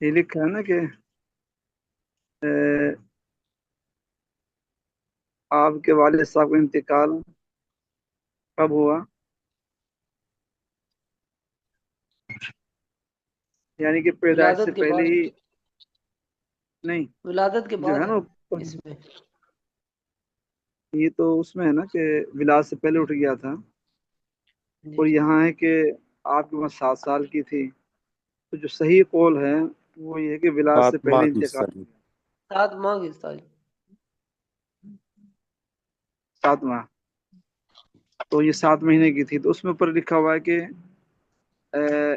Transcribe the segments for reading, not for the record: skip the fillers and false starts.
یہ لکھا ہے نا کہ آپ کے والد صاحب کا انتقال کب ہوا؟ یعنی کہ پیدائش سے ولادت کے پہلے بعد، ہی نہیں، ولادت کے جو بعد ہے نا ہے اس میں۔ یہ تو اس میں ہے نا کہ ولادت سے پہلے اٹھ گیا تھا، جی اور جی، یہاں ہے کہ آپ کی عمر 7 سال کی تھی، تو جو صحیح قول ہے وہ یہ ہے کہ ولادت سے 7 ماہ پہلے کی انتقال سر. 7 ماہ کی سال۔ 7 ماہ، تو یہ 7 مہینے کی تھی، تو اس میں اوپر لکھا ہوا ہے کہ اہ،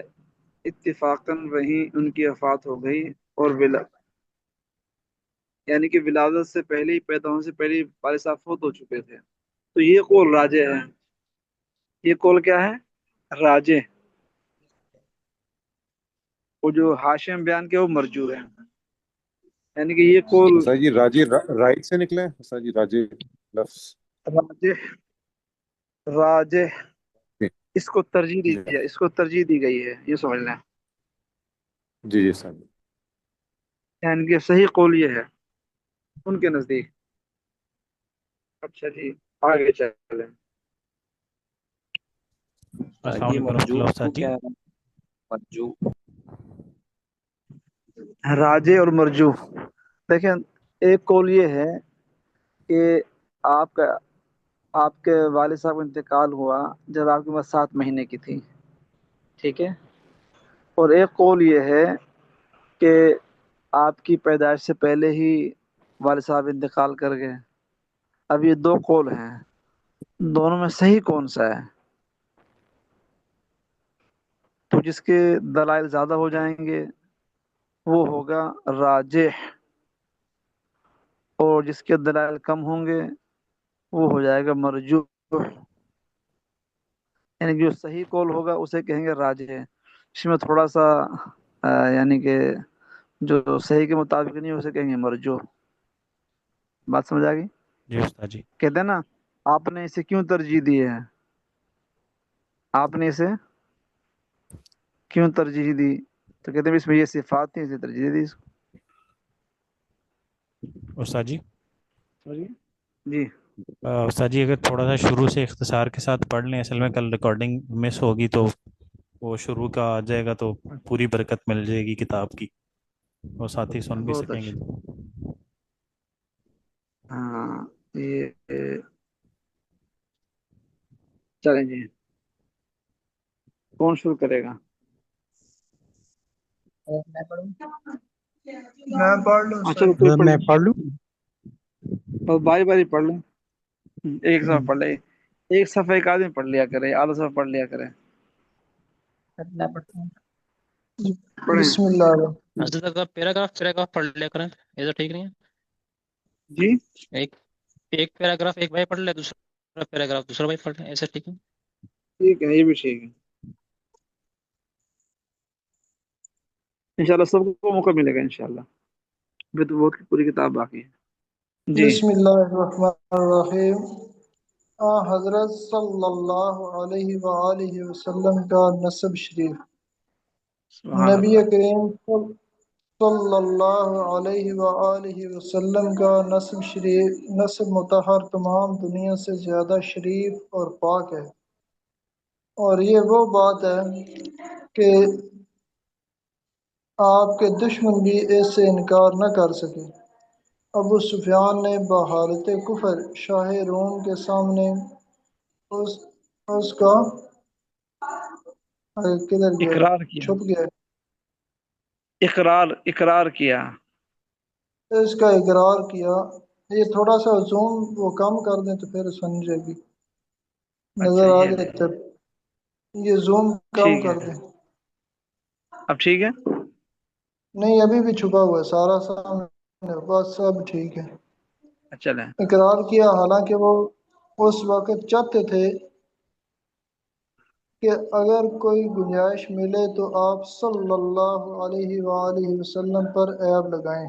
اتفاقاً وہیں ان کی وفات ہو گئی، اور یعنی کہ ولادت سے پہلے ہی، پیدا ہونے سے پہلے ہی والد صاحب فوت ہو چکے تھے، تو یہ قول راجح ہے۔ یہ قول کیا ہے؟ راجح۔ وہ جو ہاشم بیان کیا وہ مرجو ہے، یعنی کہ یہ قول سر جی راجی رائٹ سے نکلے ہیں سر جی راجی لفظ. راجح، راجح جی اس کو ترجیح دی جائے، اس کو ترجیح دی گئی ہے، یہ سمجھ لیں، جی جی سر. یعنی کہ صحیح قول یہ ہے ان کے نزدیک۔ اچھا جی، آگے چلیں۔ السلام یہ علیکم ورحمۃ مرجو اللہ کو استاد جی۔ کیا ہے؟ مرجو راجے اور مرجو، دیکھیں، ایک قول یہ ہے کہ آپ کا، آپ کے والد صاحب کا انتقال ہوا جب آپ کی عمر 7 مہینے کی تھی، ٹھیک ہے، اور ایک قول یہ ہے کہ آپ کی پیدائش سے پہلے ہی والد صاحب انتقال کر گئے۔ اب یہ دو قول ہیں، دونوں میں صحیح کون سا ہے؟ تو جس کے دلائل زیادہ ہو جائیں گے وہ ہوگا راجح، اور جس کے دلائل کم ہوں گے وہ ہو جائے گا مرجوح، یعنی کہ جو صحیح قول ہوگا اسے کہیں گے راجح ہے، اس میں تھوڑا سا یعنی کہ جو صحیح کے مطابق نہیں اسے کہیں گے مرجوح۔ بات سمجھ آ گئی؟ جی استاد جی۔ کہتے ہیں نا آپ نے اسے کیوں ترجیح دی ہے، آپ نے اسے کیوں ترجیح دی، تو کہتے ہیں اس میں یہ صفات تھی اسے ترجیح دی اس استاد جی، کو۔ جی استاد جی اگر تھوڑا سا شروع سے اختصار کے ساتھ پڑھ لیں، اصل میں کل ریکارڈنگ مس ہوگی تو وہ شروع کا آ جائے گا تو پوری برکت مل جائے گی کتاب کی، اور ساتھ ہی سن بھی بہت سکیں گے۔ اچھا، ہاں، یہ چلیں جی، کون شروع کرے گا؟ میں پڑھوں؟ میں پڑھ لوں اچھا سر۔ تو کوئی پڑھ میں لیں، پڑھ لوں؟ بس باری باری پڑھ لیں، ایک صفحہ پڑھ لے، ایک صفحہ ایک آدمی پڑھ لیا کرے، آدھا صفحہ پڑھ لیا کرے، میں پڑھتا ہوں۔ پڑھیں۔ بسم اللہ الرحمن حضرت آپ پیراگراف پڑھ لیا کریں، ایسا ٹھیک نہیں جی ہے؟ ایک پیراگراف ایک بھائی پڑھ لے، دوسرا پیراگراف دوسرا بھائی پڑھ لے، ایسا ٹھیک ہے؟ ٹھیک ہے، یہ بھی ٹھیک ہے، انشاءاللہ سب کو موقع ملے گا انشاءاللہ، ابھی تو بہت پوری کتاب باقی ہے۔ جی بسم اللہ الرحمن الرحیم۔ حضرت صلی اللہ علیہ وآلہ وسلم کا نسب شریف۔ سبحان نبی اللہ۔ کریم صلی اللہ علیہ وآلہ وسلم کا نسب شریف، نسب مطہر تمام دنیا سے زیادہ شریف اور پاک ہے، اور یہ وہ بات ہے کہ آپ کے دشمن بھی اس سے انکار نہ کر سکے۔ ابو سفیان نے بحالت کفر شاہ روم کے سامنے اس اس کا کدھر گیا، اقرار کیا، چھپ گیا، اقرار کیا۔ اس کا اقرار کیا۔ یہ تھوڑا سا زوم وہ کم کر دیں تو پھر سمجھے گی، اچھا نظر آ یہ جائے لیں، تب۔ یہ زوم کم ٹھیک ہے، کر دیں۔ اب ٹھیک ہے۔ نہیں ابھی بھی چھپا ہوا ہے سارا سامنے، بس سب ٹھیک ہے۔ چلیں۔ اقرار کیا، حالانکہ وہ اس وقت چاہتے تھے کہ اگر کوئی گنجائش ملے تو آپ صلی اللہ علیہ وآلہ وسلم پر عیب لگائیں۔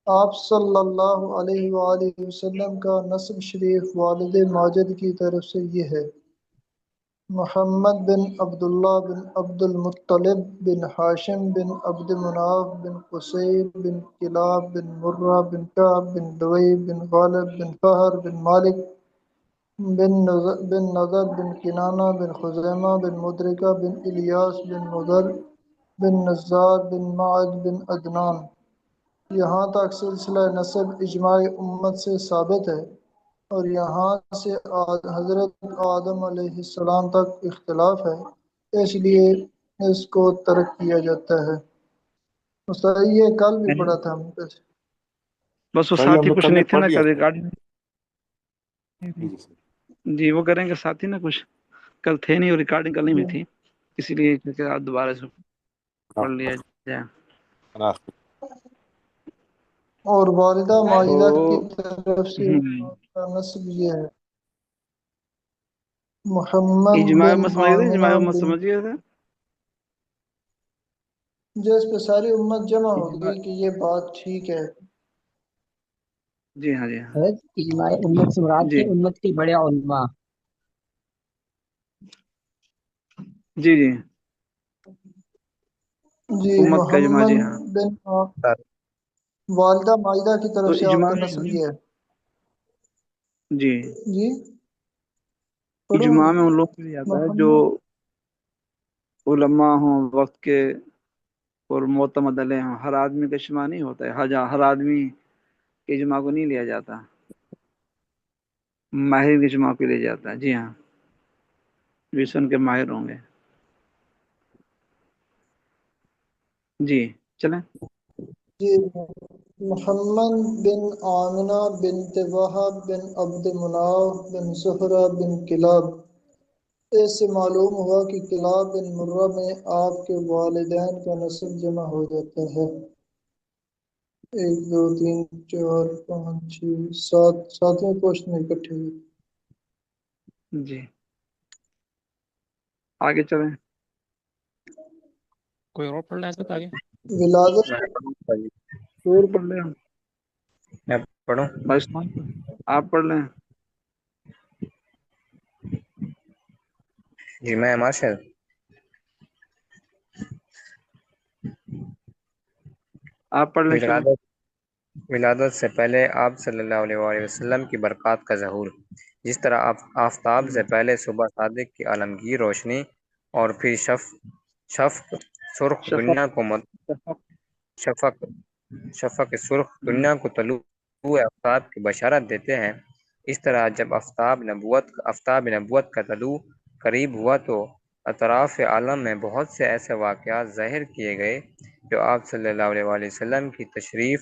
آپ صلی اللہ علیہ وآلہ وسلم کا نسب شریف والد ماجد کی طرف سے یہ ہے۔ محمد بن عبداللہ بن عبد المطلب بن ہاشم بن عبد مناف بن قصی بن کلاب بن مرہ بن کعب بن لؤی بن غالب بن فہر بن مالک بن نضر بن کنانہ بن خزیمہ بن مدرکہ بن الیاس بن مدر بن نزار بن معد بن عدنان۔ یہاں تک سلسلہ نسب اجماع امت سے ثابت ہے، اور یہاں سے حضرت آدم علیہ السلام تک اختلاف ہے، اس لیے اس کو ترک کیا جاتا ہے۔ استاد یہ کل بھی پڑھا تھا ہم نے۔ بس وہ سر ساتھی ہم نے کچھ کل نہیں تھے پڑھ نا لیا کل تھا۔ ریکارڈنگ جی سر۔ جی وہ کریں گے ساتھی نا کچھ کل تھے نہیں اور ریکارڈنگ کل نہیں بھی تھی، اسی لیے کہ آپ دوبارہ سے پڑھ لیا جائے۔ ہاں۔ اور والدہ ماجدہ کی تو طرف سے کا نسب یہ ہے محمد اجماع بن امت سمجھ گئے تھے، اجماع آمنہ امت بن، سمجھ گئے تھے۔ جس پہ ساری امت جمع ہو اجماع، گئی کہ یہ بات ٹھیک ہے۔ جی ہاں جی ہاں حضرت اجماع امت سے مراد جی ہے امت کے بڑے علماء۔ جی جی جی امت کا اجماع، محمد جی ہاں۔ بن والدہ ماجدہ کی تو طرف سے آپ اجماع کا میں نسب یہ ہے۔ جی جی پڑھو اجماع میں ان لوگ کو لیا جاتا ہے جو محمد، علماء ہوں وقت کے اور معتمد علیہ ہوں۔ ہر آدمی کا اجماع نہیں ہوتا ہے، ہر آدمی کے اجماع کو نہیں لیا جاتا، ماہر کے اجماع کو لیا جاتا ہے۔ جی ہاں، ویسن کے ماہر ہوں گے۔ جی چلیں۔ جی محمد بن آمنہ بنت وہب بن عبد مناف بن زہرہ بن کلاب۔ اس سے معلوم ہوا کہ کلاب بن مرہ میں آپ کے والدین کا نسب جمع ہو جاتا ہے۔ 1 2 3 4 5 6 7 ساتویں کوشچن اکٹھے ہوئے۔ جی آگے چلیں۔ کوئی اور پڑھ رہا ہے آگے؟ ولادت میں پڑھوں سر جی؟ اور پڑھ لیں ہم، میں پڑھوں؟ عثمان آپ پڑھ لیں۔ جی میں مارشل۔ آپ پڑھ لیں چلیں۔ ولادت سے پہلے آپ صلی اللہ علیہ وآلہ وسلم کی برکات کا ظہور۔ جس طرح آفتاب سے پہلے صبح صادق کی عالمگیر روشنی اور پھر شفق سرخ دنیا کو شفق سرخ دنیا کو طلوع آفتاب کی بشارت دیتے ہیں، اس طرح جب آفتاب نبوت کا طلوع قریب ہوا تو اطراف عالم میں بہت سے ایسے واقعات ظاہر کیے گئے جو آپ صلی اللہ علیہ وآلہ وسلم کی تشریف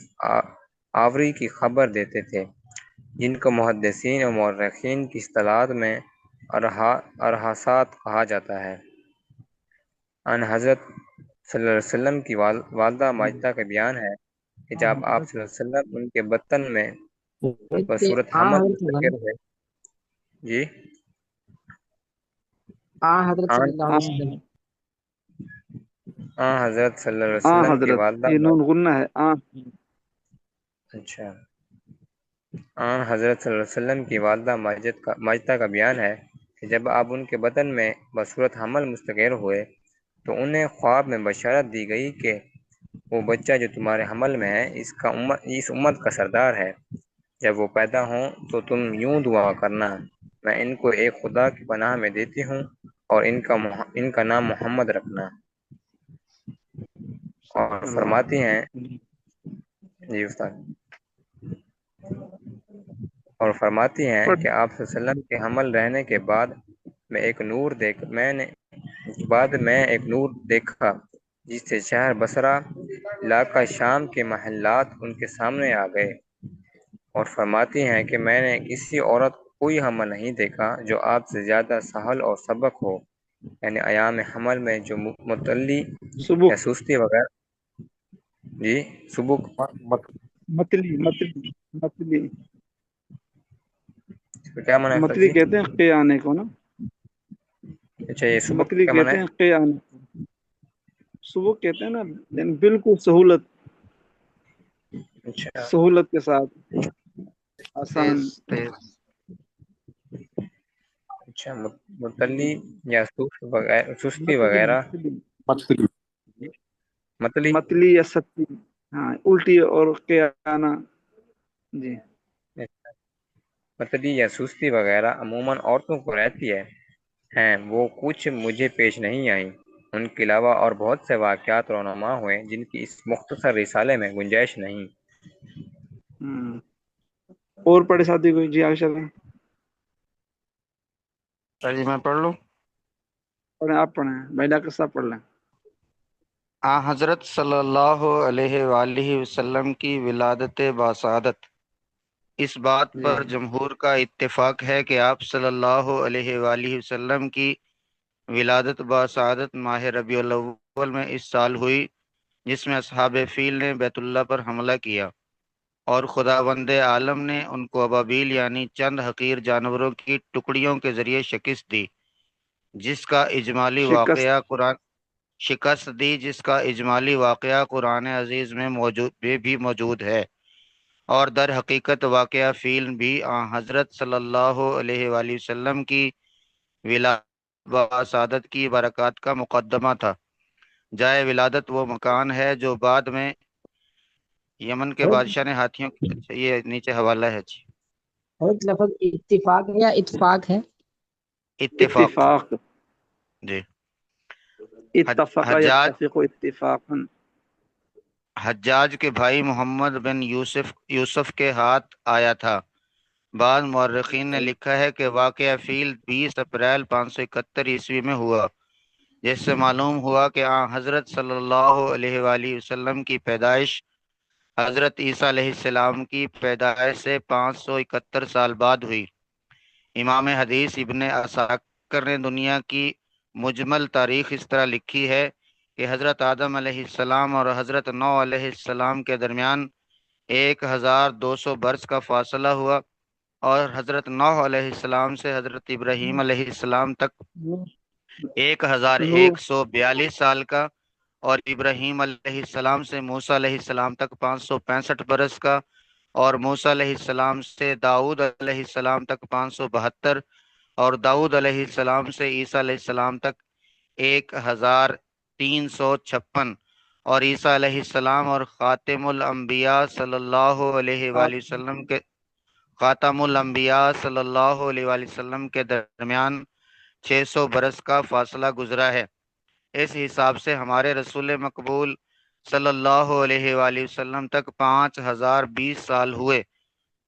آوری کی خبر دیتے تھے، جن کو محدثین و مورخین کی اصطلاحات میں ارحاسات کہا جاتا ہے۔ ان حضرت صلی اللہ علیہ وسلم کی والدہ ماجدہ کا بیان ہے کہ جب آپ صلی اللہ علیہ وسلم ان کے بطن میں بصورت حمل مستقر ہوئے۔ جی حضرت صلی اللہ علیہ وسلم حضرت صلی اللہ علیہ آ وسلم کی حضرت، والدہ یہ نون غنہ ہے آ۔ اچھا، حضرت صلی اللہ علیہ وسلم کی والدہ ماجدہ کا بیان ہے کہ جب آپ ان کے بطن میں بصورت حمل مستقر ہوئے تو انہیں خواب میں بشارت دی گئی کہ وہ بچہ جو تمہارے حمل میں ہے اس امت کا سردار ہے، جب وہ پیدا ہوں تو تم یوں دعا کرنا، میں ان کو ایک خدا کی پناہ میں دیتی ہوں اور ان کا نام محمد رکھنا۔ اور فرماتی ہیں، جی استاد، اور فرماتی ہیں کہ آپ صلی اللہ علیہ وسلم کے حمل رہنے کے بعد میں ایک نور دیکھا جس سے شہر بصرہ علاقہ شام کے محلات ان کے سامنے آ گئے۔ اور فرماتی ہیں کہ میں نے کسی عورت کو کوئی حمل نہیں دیکھا جو آپ سے زیادہ سہل اور سبق ہو، یعنی ایام حمل میں جو متلی یا سبک، سستی وغیرہ۔ جی سبک، متلی اس کا کیا معنی ہے استاد متلی جی؟ کہتے ہیں قے آنے کو نا، اچھا یہ سبک متلی کا معنی کہتے ہے؟ ہیں قے آنے کو، سبک کہتے ہیں نا، یعنی بالکل اچھا سہولت کے ساتھ، آسان۔ تیز اچھا، متلی یا سستی وغیرہ، متلی متلی متلی یا ستی، ہاں الٹی اور قیانہ، جی متلی یا سستی وغیرہ عموماً عورتوں کو رہتی ہیں وہ کچھ مجھے پیش نہیں آئیں۔ ان کے علاوہ اور بہت سے واقعات رونما ہوئے جن کی اس مختصر رسالے میں گنجائش نہیں۔ ہوں۔ اور پڑھے ساتھی کوئی؟ جی عائشہ بھائی جی میں پڑھ لوں۔ پڑھیں، آپ پڑھیں بھائی، ڈاکٹر صاحب پڑھ لیں۔ حضرت صلی اللہ علیہ وآلہ وسلم کی ولادت باسعادت۔ اس بات جی پر جمہور کا اتفاق ہے کہ آپ صلی اللہ علیہ وآلہ وسلم کی ولادت باسعادت ماہ ربیع الاول میں اس سال ہوئی جس میں اصحاب فیل نے بیت اللہ پر حملہ کیا اور خداوند عالم نے ان کو ابابیل یعنی چند حقیر جانوروں کی ٹکڑیوں کے ذریعے شکست دی، جس کا اجمالی شکست واقعہ قرآن عزیز میں بھی موجود ہے، اور در حقیقت واقعہ فیل بھی حضرت صلی اللہ علیہ وآلہ وسلم کی ولادت باسعادت کی برکات کا مقدمہ تھا۔ جائے ولادت وہ مکان ہے جو بعد میں یمن کے بادشاہ نے ہاتھیوں اچھا یہ نیچے حوالہ ہے جی۔ حضرت لفظ اتفاق ہے یا اتفاق ہے؟ اتفاق اتفاق، جی۔ اتفق حجاج یتفق اتفاقا۔ حجاج کے بھائی محمد بن یوسف کے ہاتھ آیا تھا۔ بعض مورخین نے لکھا ہے کہ واقعہ فیل 20 اپریل 571 عیسوی میں ہوا، جس سے معلوم ہوا کہ حضرت صلی اللہ علیہ وآلہ وسلم کی پیدائش حضرت عیسیٰ علیہ السلام کی پیدائش سے 571 سال بعد ہوئی۔ امام حدیث ابن عساکر نے دنیا کی مجمل تاریخ اس طرح لکھی ہے کہ حضرت آدم علیہ السلام اور حضرت نوح علیہ السلام کے درمیان 1200 برس کا فاصلہ ہوا، اور حضرت نوح علیہ السلام سے حضرت ابراہیم علیہ السلام تک 1142 سال کا، اور ابراہیم علیہ السلام سے موسیٰ علیہ السلام تک 565 برس کا، اور موسیٰ علیہ السلام سے داؤد علیہ السلام تک 572، اور داؤد علیہ السلام سے عیسیٰ علیہ السلام تک 1356، اور عیسیٰ علیہ السلام اور خاتم الانبیاء صلی اللہ علیہ وآلہ وسلم کے درمیان 600 برس کا فاصلہ گزرا ہے۔ اس حساب سے ہمارے رسول مقبول صلی اللہ علیہ وآلہ وسلم تک 5020 سال ہوئے،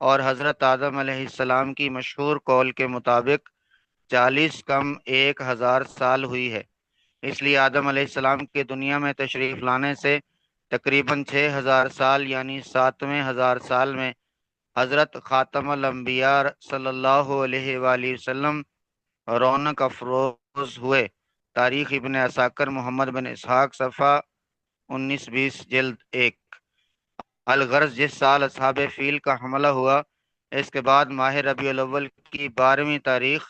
اور حضرت آدم علیہ السلام کی مشہور قول کے مطابق 40 کم 1000 سال ہوئی ہے۔ اس لیے آدم علیہ السلام کے دنیا میں تشریف لانے سے تقریباً 6000 سال یعنی 7ویں ہزار سال میں حضرت خاتم الانبیاء صلی اللہ علیہ وآلہ وسلم رونق افروز ہوئے۔ تاریخ ابن عساکر محمد بن اسحاق صفحہ 19-20 جلد 1۔ الغرض جس سال اصحاب فیل کا حملہ ہوا، اس کے بعد ماہ ربیع الاول کی 12ویں تاریخ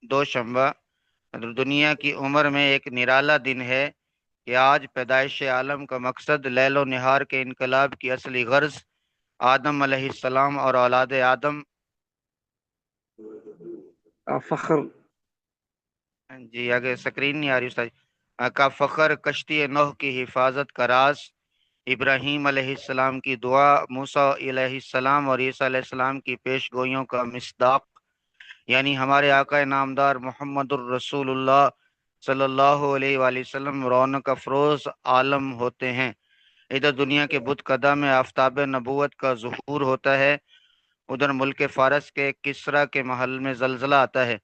دوشنبہ دنیا کی عمر میں ایک نرالا دن ہے کہ آج پیدائش عالم کا مقصد لیل و نہار کے انقلاب کی اصلی غرض آدم علیہ السلام اور اولاد آدم فخر، جی آگے سکرین نہیں آ رہی استاد، کا فخر، کشتی نوح کی حفاظت کا راز، ابراہیم علیہ السلام کی دعا، موسیٰ علیہ السلام اور عیسیٰ علیہ السلام کی پیش گوئیوں کا مصداق، یعنی ہمارے آقا نامدار محمد الرسول اللہ صلی اللہ علیہ وآلہ وسلم رونق افروز عالم ہوتے ہیں۔ ادھر دنیا کے بت قدہ میں آفتاب نبوت کا ظہور ہوتا ہے، ادھر ملک فارس کے کسرا کے محل میں زلزلہ آتا ہے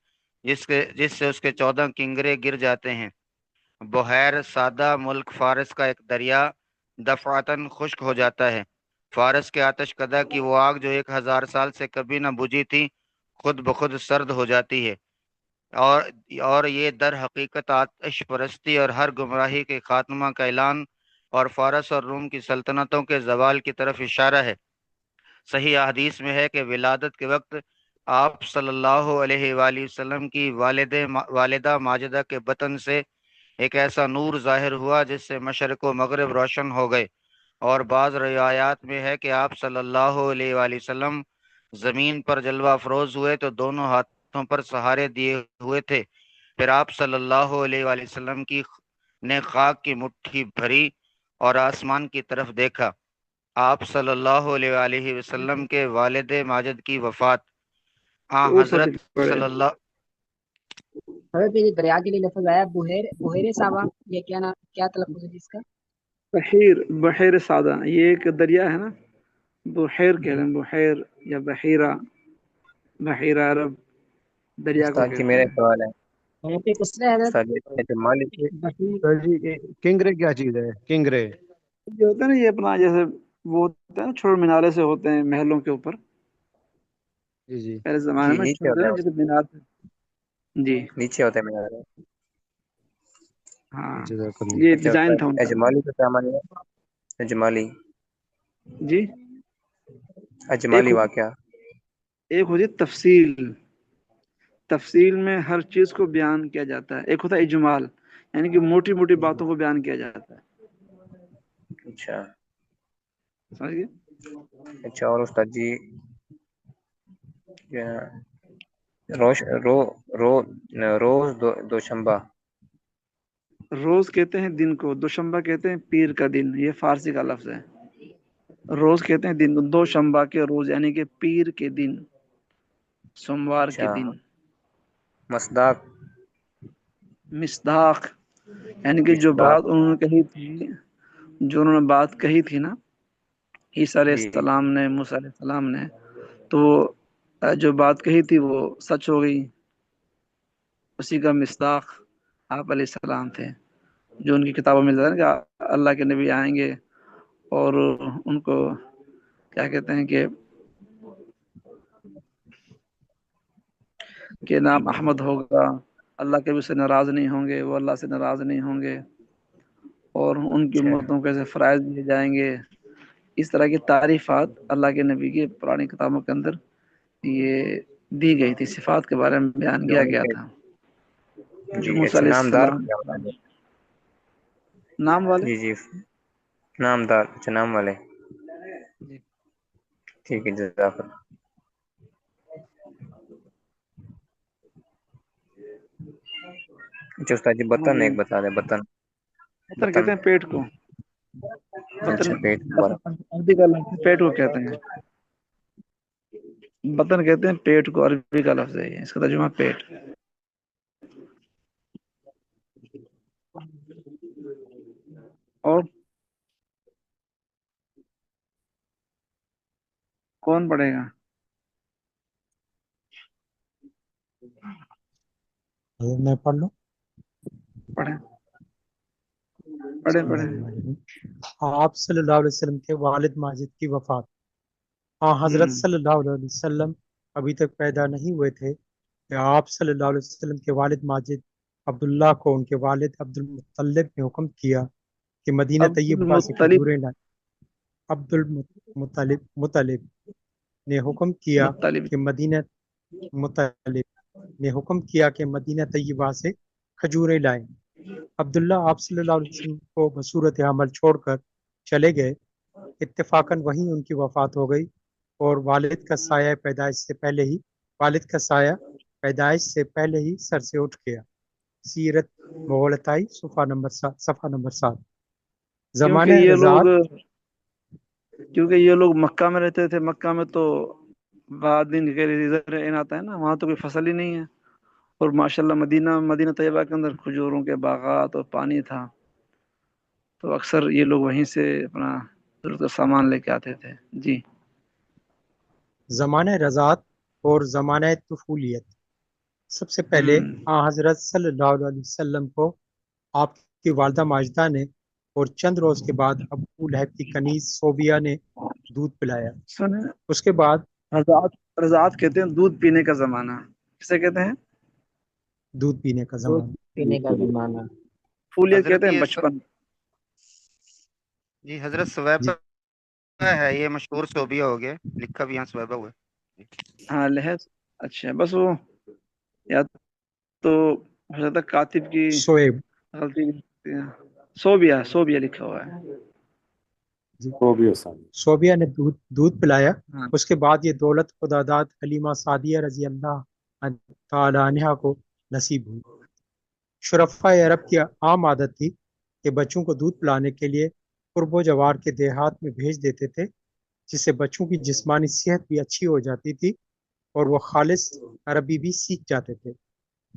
جس سے اس کے 14 کنگرے گر جاتے ہیں۔ بحیر سادہ ملک فارس کا ایک دریا دفعتاً خشک ہو جاتا ہے۔ فارس کے آتش کدہ کی وہ آگ جو 1000 سال سے کبھی نہ بجھی تھی خود بخود سرد ہو جاتی ہے، اور یہ در حقیقت آتش پرستی اور ہر گمراہی کے خاتمہ کا اعلان اور فارس اور روم کی سلطنتوں کے زوال کی طرف اشارہ ہے۔ صحیح احادیث میں ہے کہ ولادت کے وقت آپ صلی اللہ علیہ وآلہ وسلم کی والدہ ماجدہ کے بطن سے ایک ایسا نور ظاہر ہوا جس سے مشرق و مغرب روشن ہو گئے، اور بعض روایات میں ہے کہ آپ صلی اللہ علیہ وآلہ وسلم زمین پر جلوہ افروز ہوئے تو دونوں ہاتھوں پر سہارے دیے ہوئے تھے. پھر آپ صلی اللہ علیہ وآلہ وسلم نے خاک کی مٹھی بھری اور آسمان کی طرف دیکھا. آپ صلی اللہ علیہ وآلہ وسلم کے والد ماجد کی وفات. حضرت صلی اللہ حضرت یہ دریا کے لیے لفظ آیا بحیر صحابہ، یہ کیا تلفظ ہے جس کا؟ بحیر سادہ، یہ ایک دریا ہے نا، بحیر کہہ رہے ہیں، بحیر یا بحیرہ، بحیرہ عرب دریا کو استاد جی کہتے میرا ہیں. سوال ہے یہاں پہ کسرہ حضرت استاد جی اجمالی بحیر سر جی کنگرے کیا چیز ہے؟ کنگرے یہ ہوتا ہے نا، یہ اپنا جیسے وہ ہوتا ہے نا، چھوڑ مینارے سے ہوتے ہیں محلوں کے اوپر، جی جی پہلے زمانے جی میں نیچے چھوڑتے ہوتا ہیں ہے نا جیسے مینار پہ. جی نیچے ہوتا ہے میرا. ہاں، جزاک اللہ. یہ اچھا ڈیزائن استاد تھا ان کا. اجمالی کا کیا معنی ہے؟ اجمالی جی، ایک اجمالی واقعہ. ایک ہوتی ہے تفصیل، تفصیل میں ہر چیز کو بیان کیا جاتا ہے. ایک ہوتا ہے اجمال، یعنی کہ موٹی موٹی باتوں کو بیان کیا جاتا ہے. اچھا سمجھ گئے؟ اچھا. اور استاد جی روز دوشنبہ روز کہتے ہیں دن کو، دوشنبہ کہتے ہیں پیر کا دن، یہ فارسی کا لفظ ہے. روز کہتے ہیں دن کو، دوشنبہ کے روز یعنی کہ پیر کے دن، سوموار کے اچھا. دن. مصداق مصداق یعنی کہ جو مصداق بات انہوں نے کہی تھی، جو انہوں نے بات کہی تھی نا عیسیٰ علیہ جی السلام نے، موسیٰ علیہ السلام نے، تو جو بات کہی تھی وہ سچ ہو گئی. اسی کا مصداق آپ علیہ السلام تھے، جو ان کی کتابوں میں ملتا ہے نا کہ اللہ کے نبی آئیں گے اور ان کو کیا کہتے ہیں کہ نام احمد ہوگا، اللہ کے بھی سے ناراض نہیں ہوں گے، وہ اللہ سے ناراض نہیں ہوں گے، اور ان کی اچھا. امتوں کو ایسے فرائض دیے جائیں گے. اس طرح کی تعریفات اللہ کے نبی کی پرانی کتابوں کے اندر یہ دی گئی تھی، صفات کے بارے میں بیان جو کیا ان گیا کے تھا. جی جو موسیٰ اچھا علیہ نامدار السلام کیا ہوتا ہے؟ نام والے. جی جی نامدار. اچھا نام والے. جی. ٹھیک ہے جزاک اللہ. اچھا استاد جی بطن ایک بتا دیں. بطن بطن بطن کہتے ہیں پیٹ کو. بطن اچھا پیٹ پر. عربی کا لفظ ہے، پیٹ کو کہتے ہیں. بطن کہتے ہیں پیٹ کو، عربی کا لفظ ہے، اس کا ترجمہ پیٹ. اور کون پڑھے گا؟ میں پڑھ لوں. پڑھیں پڑھیں بسم اللہ پڑھیں. الرحمن الرحیم. آپ صلی اللہ علیہ وسلم کے والد ماجد کی وفات. حضرت صلی اللہ علیہ وسلم ابھی تک پیدا نہیں ہوئے تھے کہ آپ صلی اللہ علیہ وسلم کے والد ماجد عبداللہ کو ان کے والد عبد المطلب نے حکم کیا کہ مدینہ عبد طیبہ سے المطلب کھجوریں لائیں. عبد المطلب نے حکم کیا مطلب کہ مدینہ طیبہ سے کھجوریں لائیں. عبداللہ آپ صلی اللہ علیہ وسلم کو بصورت عمل چھوڑ کر چلے گئے. اتفاقاً وہیں ان کی وفات ہو گئی اور والد کا سایہ پیدائش سے پہلے ہی سر سے اٹھ گیا. سیرت مغلطائی صفحہ نمبر 7. کیونکہ زمانہ رضاعت. یہ لوگ مکہ میں رہتے تھے. مکہ میں تو بعد دن آتا ہے نا، وہاں تو کوئی فصل ہی نہیں ہے، اور ماشاءاللہ مدینہ طیبہ کے اندر کھجوروں کے باغات اور پانی تھا، تو اکثر یہ لوگ وہیں سے اپنا ضرورت کا سامان لے کے آتے تھے. جی. زمانہ رضاعت اور زمانہ طفولیت. سب سے پہلے حضرت صلی اللہ علیہ وسلم کو آپ کی والدہ ماجدہ نے اور چند روز کے بعد ابو لہب کی کنیز صوبیہ نے دودھ پلایا. اس کے بعد رضاعت کہتے ہیں دودھ پینے کا زمانہ. کسے کہتے ہیں؟ دودھ پینے کا زمانہ. پینے کا زمانہ. طفولیت حضرت کہتے ہیں یہ بچپن. جی حضرت سویبہ ہے، یہ مشہور صوبیہ ہو گیا، لکھا بھی یہاں سویبہ ہوا ہے. ہاں لحظ. اچھا، بس وہ یا تو ہو جاتا کاتب کی شعیب. غلطی. صوبیہ لکھا ہوا ہے. جی وہ بھی آسان ہے۔ صوبیہ نے دودھ پلایا. ہاں اس کے بعد یہ دولت خداداد حلیمہ سعدیہ رضی اللہ تعالی عنہا کو نصیب ہوئی. شرفائے عرب کی عام عادت تھی کہ بچوں کو دودھ پلانے کے لیے قرب و جوار کے دیہات میں بھیج دیتے تھے، جس سے بچوں کی جسمانی صحت بھی اچھی ہو جاتی تھی اور وہ خالص عربی بھی سیکھ جاتے تھے.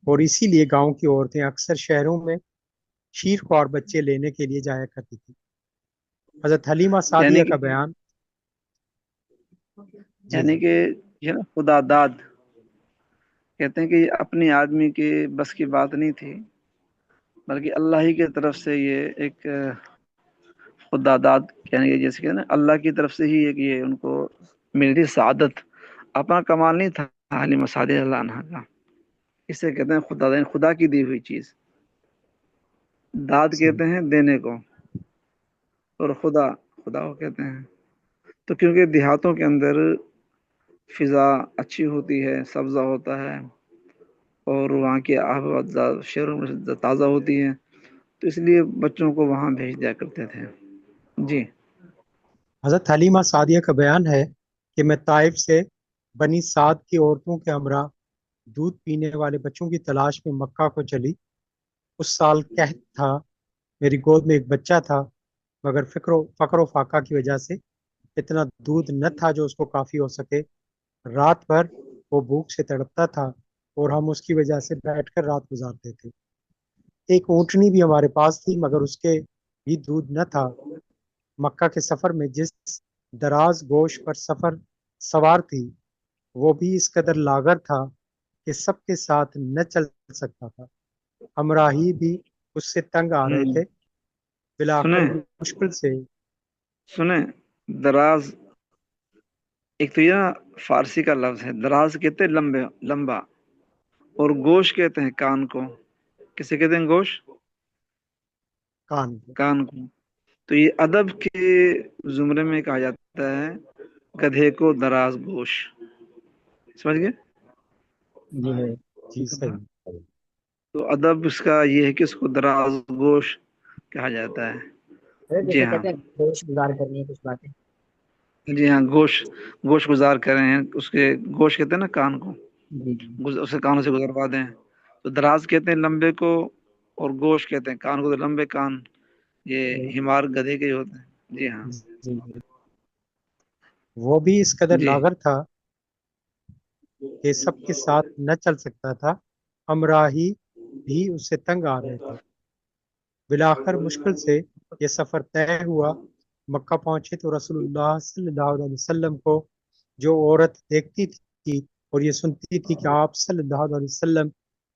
اور اسی لیے گاؤں کی عورتیں اکثر شہروں میں شیر خوار بچے لینے کے لیے جایا کرتی تھی. حضرت حلیمہ سعدیہ یعنی کا کہ بیان. جی یعنی جی کہ یہ نا خدا داد کہتے ہیں کہ یہ اپنی آدمی کے بس کی بات نہیں تھی، بلکہ اللہ ہی کی طرف سے یہ ایک خدا داد، یعنی کہ جیسے کہ نا اللہ کی طرف سے ہی ایک یہ ان کو ملی تھی سعادت، اپنا کمال نہیں تھا حلیمہ سعدیہ اللہ عنہا کا. اسے کہتے ہیں خدا داد، خدا کی دی ہوئی چیز. داد صحیح. کہتے ہیں دینے کو، اور خدا کو کہتے ہیں. تو کیونکہ دیہاتوں کے اندر فضا اچھی ہوتی ہے، سبزہ ہوتا ہے، اور وہاں کی آب و ہوا شہروں میں تازہ ہوتی ہے، تو اس لیے بچوں کو وہاں بھیج دیا کرتے تھے. جی حضرت حلیمہ سعدیہ کا بیان ہے کہ میں طائف سے بنی سعد کی عورتوں کے ہمراہ دودھ پینے والے بچوں کی تلاش میں مکہ کو چلی. اس سال قحط تھا، میری گود میں ایک بچہ تھا، مگر فقر و فاقہ کی وجہ سے اتنا دودھ نہ تھا جو اس کو کافی ہو سکے. رات بھر وہ بھوک سے تڑپتا تھا اور ہم اس کی وجہ سے بیٹھ کر رات گزارتے تھے. ایک اونٹنی بھی ہمارے پاس تھی، مگر اس کے بھی دودھ نہ تھا. مکہ کے سفر میں جس دراز گوش پر سوار تھی وہ بھی اس قدر لاغر تھا کہ سب کے ساتھ نہ چل سکتا تھا. ہمراہی بھی اس سے تنگ آ رہے تھے. بلاخر سنیں مشکل سے. سنیں دراز ایک تو یہ فارسی کا لفظ ہے، دراز کہتے ہیں لمبا، اور گوش کہتے ہیں کان کو. کسے کہتے ہیں گوش؟ کان کو. تو یہ ادب کے زمرے میں کہا جاتا ہے گدھے کو دراز گوش. سمجھ گئے؟ جی جی صحیح. تو ادب اس کا یہ ہے کہ اس کو دراز گوش کہا جاتا ہے. جی جیسے ہاں، کہتے ہیں گوش گزار کرنی ہے کچھ باتیں. جی ہاں، گوش گزار کرے ہیں، اس کے گوش کہتے ہیں نا کان کو، جی جی اسے کانوں سے گزروا دیں. تو دراز کہتے ہیں لمبے کو، اور گوش کہتے ہیں کان کو. تو لمبے کان یہ ہمار گدھے کے ہوتے ہیں. جی ہاں. جی. وہ بھی اس قدر جی لاغر تھا کہ سب کے ساتھ نہ چل سکتا تھا. ہمراہی بھی اس سے تنگ آ رہے تھے. بلاخر مشکل سے یہ سفر طے ہوا. مکہ پہنچے تو رسول اللہ صلی اللہ علیہ وسلم کو جو عورت دیکھتی تھی اور یہ سنتی تھی کہ آپ صلی اللہ علیہ وسلم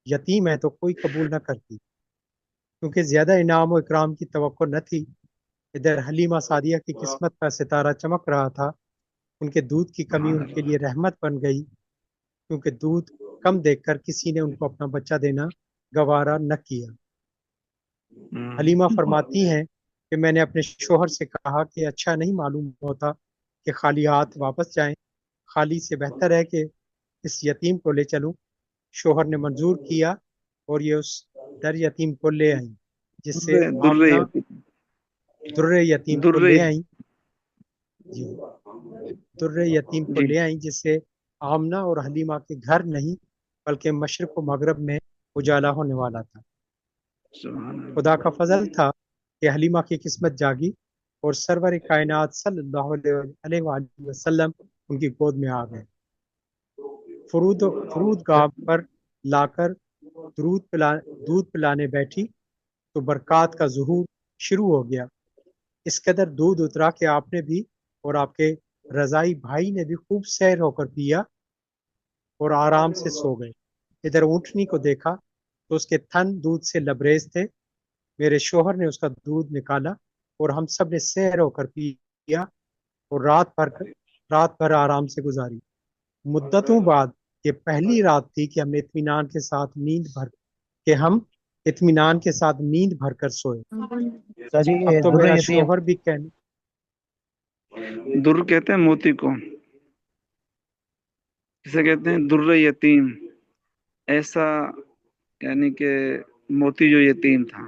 یتیم ہے تو کوئی قبول نہ کرتی، کیونکہ زیادہ انعام و اکرام کی توقع نہ تھی. ادھر حلیمہ سعدیہ کی قسمت کا ستارہ چمک رہا تھا. ان کے دودھ کی کمی ان کے لیے رحمت بن گئی، کیونکہ دودھ کم دیکھ کر کسی نے ان کو اپنا بچہ دینا گوارا نہ کیا. حلیمہ فرماتی ہیں کہ میں نے اپنے شوہر سے کہا کہ اچھا نہیں معلوم ہوتا کہ خالی ہاتھ واپس جائیں، خالی سے بہتر ہے کہ اس یتیم کو لے چلوں. شوہر نے منظور کیا اور یہ اس در یتیم کو لے آئیں، جس سے آمنہ در یتیم کو لے آئیں. جی در یتیم کو جی لے آئیں، جس سے آمنہ اور حلیمہ کے گھر نہیں بلکہ مشرق و مغرب میں اجالا ہونے والا تھا. سبحان اللہ. خدا کا فضل تھا کہ حلیمہ کی قسمت جاگی اور سرور کائنات صلی اللہ علیہ وآلہ وسلم ان کی گود میں آ گئے. فرود گاہ پر لا کر دودھ پلانے بیٹھی تو برکات کا ظہور شروع ہو گیا. اس قدر دودھ اترا کہ آپ نے بھی اور آپ کے رضائی بھائی نے بھی خوب سیر ہو کر پیا اور آرام سے سو گئے. ادھر اونٹنی کو دیکھا تو اس کے تھن دودھ سے لبریز تھے. میرے شوہر نے اس کا دودھ نکالا اور ہم سب نے سیر ہو کر پیا اور رات بھر آرام سے گزاری. مدتوں بعد یہ پہلی رات تھی کہ ہم اطمینان کے ساتھ نیند بھر کر سوئے. اب تو میرا شوہر بھی کہنے. در کہتے ہیں موتی کو، جسے کہتے ہیں در یتیم، ایسا یعنی کہ موتی جو یتیم تھا.